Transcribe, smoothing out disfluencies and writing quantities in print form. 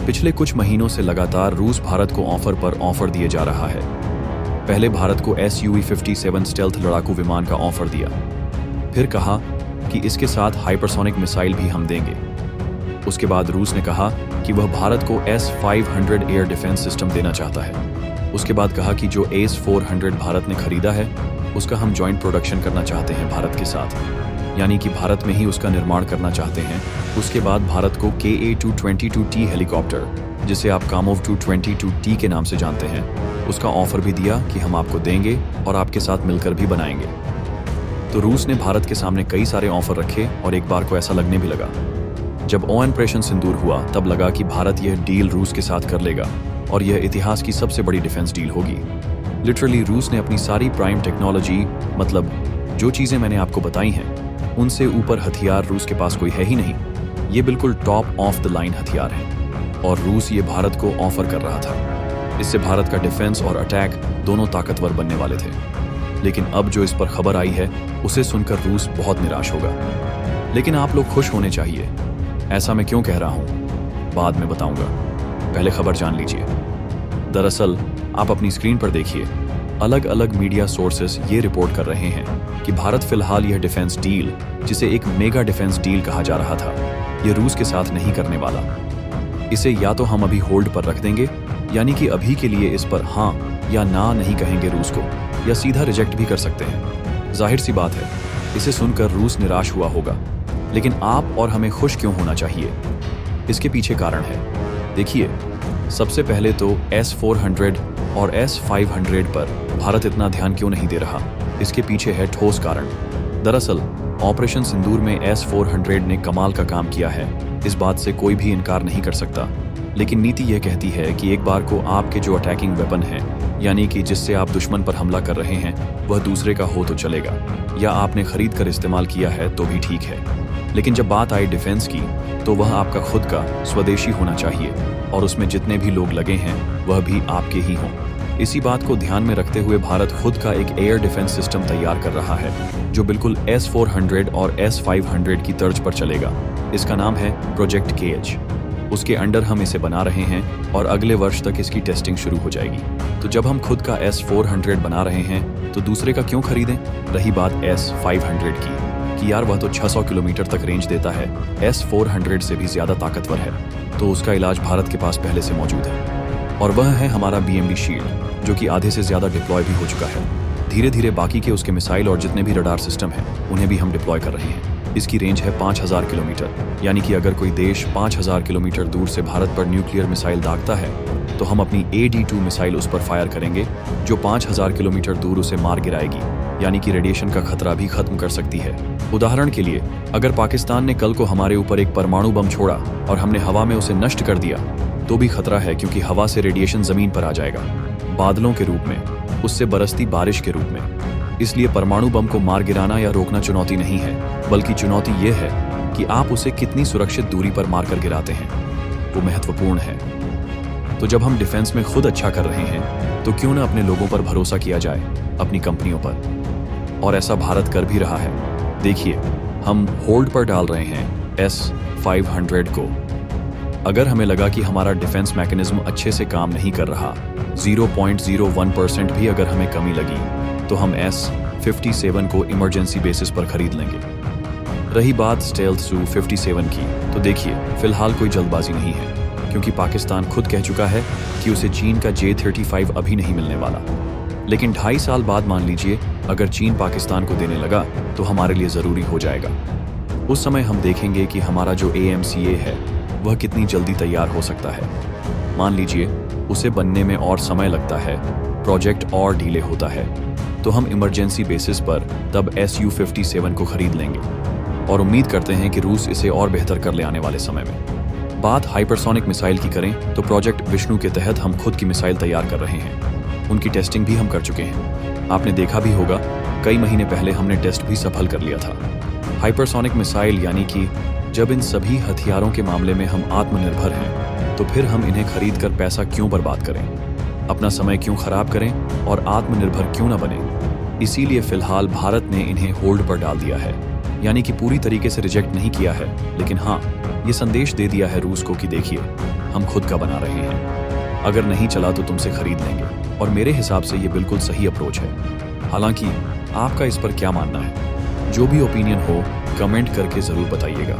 पिछले कुछ महीनों से लगातार रूस भारत को ऑफर पर ऑफर दिए जा रहा है। पहले भारत को Su-57 स्टेल्थ लड़ाकू विमान का ऑफर दिया, फिर कहा कि इसके साथ हाइपरसोनिक मिसाइल भी हम देंगे। उसके बाद रूस ने कहा कि वह भारत को S-500 एयर डिफेंस सिस्टम देना चाहता है। उसके बाद कहा कि जो AS-400 भारत ने खरीदा है उसका हम जॉइंट प्रोडक्शन करना चाहते हैं भारत के साथ, यानी कि भारत में ही उसका निर्माण करना चाहते हैं। उसके बाद भारत को Ka-222T हेलीकॉप्टर, जिसे आप कामोव 222T के नाम से जानते हैं, उसका ऑफर भी दिया कि हम आपको देंगे और आपके साथ मिलकर भी बनाएंगे। तो रूस ने भारत के सामने कई सारे ऑफर रखे और एक बार को ऐसा लगने भी लगा। जब ऑपरेशन सिंदूर हुआ तब लगा कि भारत यह डील रूस के साथ कर लेगा और यह इतिहास की सबसे बड़ी डिफेंस डील होगी। लिटरली रूस ने अपनी सारी प्राइम टेक्नोलॉजी, मतलब जो चीज़ें मैंने आपको बताई हैं, उनसे ऊपर हथियार रूस के पास कोई है ही नहीं। ये बिल्कुल टॉप ऑफ द लाइन हथियार हैं और रूस ये भारत को ऑफर कर रहा था। इससे भारत का डिफेंस और अटैक दोनों ताकतवर बनने वाले थे। लेकिन अब जो इस पर खबर आई है उसे सुनकर रूस बहुत निराश होगा। लेकिन आप लोग खुश होने चाहिए। ऐसा मैं क्यों कह रहा हूँ बाद में बताऊंगा, पहले खबर जान लीजिए। दरअसल आप अपनी स्क्रीन पर देखिए, अलग अलग मीडिया सोर्सेस ये रिपोर्ट कर रहे हैं कि भारत फिलहाल यह डिफेंस डील, जिसे एक मेगा डिफेंस डील कहा जा रहा था, ये रूस के साथ नहीं करने वाला। इसे या तो हम अभी होल्ड पर रख देंगे, यानी कि अभी के लिए इस पर हाँ या ना नहीं कहेंगे रूस को, या सीधा रिजेक्ट भी कर सकते हैं। जाहिर सी बात है, इसे सुनकर रूस निराश हुआ होगा। लेकिन आप और हमें खुश क्यों होना चाहिए? इसके पीछे कारण है। देखिए, सबसे पहले तो S-400 और S-500 पर भारत इतना ध्यान क्यों नहीं दे रहा, इसके पीछे है ठोस कारण। दरअसल ऑपरेशन सिंदूर में S-400 ने कमाल का काम किया है, इस बात से कोई भी इनकार नहीं कर सकता। लेकिन नीति यह कहती है कि एक बार को आपके जो अटैकिंग वेपन है, यानी कि जिससे आप दुश्मन पर हमला कर रहे हैं, वह दूसरे का हो तो चलेगा, या आपने खरीद कर इस्तेमाल किया है तो भी ठीक है। लेकिन जब बात आई डिफेंस की, तो वह आपका खुद का स्वदेशी होना चाहिए और उसमें जितने भी लोग लगे हैं वह भी आपके ही हों। इसी बात को ध्यान में रखते हुए भारत खुद का एक एयर डिफेंस सिस्टम तैयार कर रहा है, जो बिल्कुल S-400 और S-500 की तर्ज पर चलेगा। इसका नाम है प्रोजेक्ट केएच। उसके अंडर हम इसे बना रहे हैं और अगले वर्ष तक इसकी टेस्टिंग शुरू हो जाएगी। तो जब हम खुद का S-400 बना रहे हैं तो दूसरे का क्यों खरीदें? रही बात S-500 की, कि यार वह तो 600 किलोमीटर तक रेंज देता है, S-400 से भी ज्यादा ताकतवर है, तो उसका इलाज भारत के पास पहले से मौजूद है। और वह है हमारा BMD शील्ड, जो कि आधे से ज्यादा डिप्लॉय भी हो चुका है। धीरे धीरे बाकी के उसके मिसाइल और जितने भी रडार सिस्टम हैं उन्हें भी हम डिप्लॉय कर रहे हैं। इसकी रेंज है 5000 किलोमीटर, यानी कि अगर कोई देश 5000 किलोमीटर दूर से भारत पर न्यूक्लियर मिसाइल दागता है तो हम अपनी AD-2 मिसाइल उस पर फायर करेंगे, जो 5000 किलोमीटर दूर उसे मार गिराएगी, यानी कि रेडिएशन का खतरा भी खत्म कर सकती है। उदाहरण के लिए, अगर पाकिस्तान ने कल को हमारे ऊपर एक परमाणु बम छोड़ा और हमने हवा में उसे नष्ट कर दिया, तो भी खतरा है, क्योंकि हवा से रेडिएशन जमीन पर आ जाएगा, बादलों के रूप में, उससे बरसती बारिश के रूप में। इसलिए परमाणु बम को मार गिराना या रोकना चुनौती नहीं है, बल्कि चुनौती ये है कि आप उसे कितनी सुरक्षित दूरी पर मारकर गिराते हैं, वो महत्वपूर्ण है। तो जब हम डिफेंस में खुद अच्छा कर रहे हैं तो क्यों न अपने लोगों पर भरोसा किया जाए, अपनी कंपनियों पर। और ऐसा भारत कर भी रहा है। देखिए, हम होल्ड पर डाल रहे हैं S-500 को। अगर हमें लगा कि हमारा डिफेंस मैकेनिज्म अच्छे से काम नहीं कर रहा, 0.01% भी अगर हमें कमी लगी, तो हम S-57 को इमरजेंसी बेसिस पर खरीद लेंगे। रही बात स्टेल्थ Su-57 की, तो देखिए, फिलहाल कोई जल्दबाजी नहीं है, क्योंकि पाकिस्तान खुद कह चुका है कि उसे चीन का J-35 अभी नहीं मिलने वाला। लेकिन 2.5 साल बाद मान लीजिए अगर चीन पाकिस्तान को देने लगा तो हमारे लिए ज़रूरी हो जाएगा। उस समय हम देखेंगे कि हमारा जो AMCA है वह कितनी जल्दी तैयार हो सकता है। मान लीजिए उसे बनने में और समय लगता है, प्रोजेक्ट और डीले होता है, तो हम इमरजेंसी बेसिस पर तब Su-57 को खरीद लेंगे और उम्मीद करते हैं कि रूस इसे और बेहतर कर ले आने वाले समय में। बात हाइपरसोनिक मिसाइल की करें तो प्रोजेक्ट विष्णु के तहत हम खुद की मिसाइल तैयार कर रहे हैं। उनकी टेस्टिंग भी हम कर चुके हैं। आपने देखा भी होगा, कई महीने पहले हमने टेस्ट भी सफल कर लिया था। हाइपरसोनिक मिसाइल, यानी कि जब इन सभी हथियारों के मामले में हम आत्मनिर्भर हैं, तो फिर हम इन्हें खरीद कर पैसा क्यों बर्बाद करें, अपना समय क्यों खराब करें और आत्मनिर्भर क्यों न बने। इसीलिए फिलहाल भारत ने इन्हें होल्ड पर डाल दिया है, यानी कि पूरी तरीके से रिजेक्ट नहीं किया है, लेकिन हाँ, ये संदेश दे दिया है रूस को कि देखिए, हम खुद का बना रहे हैं। अगर नहीं चला तो तुमसे खरीद लेंगे, और मेरे हिसाब से ये बिल्कुल सही अप्रोच है। हालांकि आपका इस पर क्या मानना है? जो भी ओपिनियन हो कमेंट करके ज़रूर बताइएगा।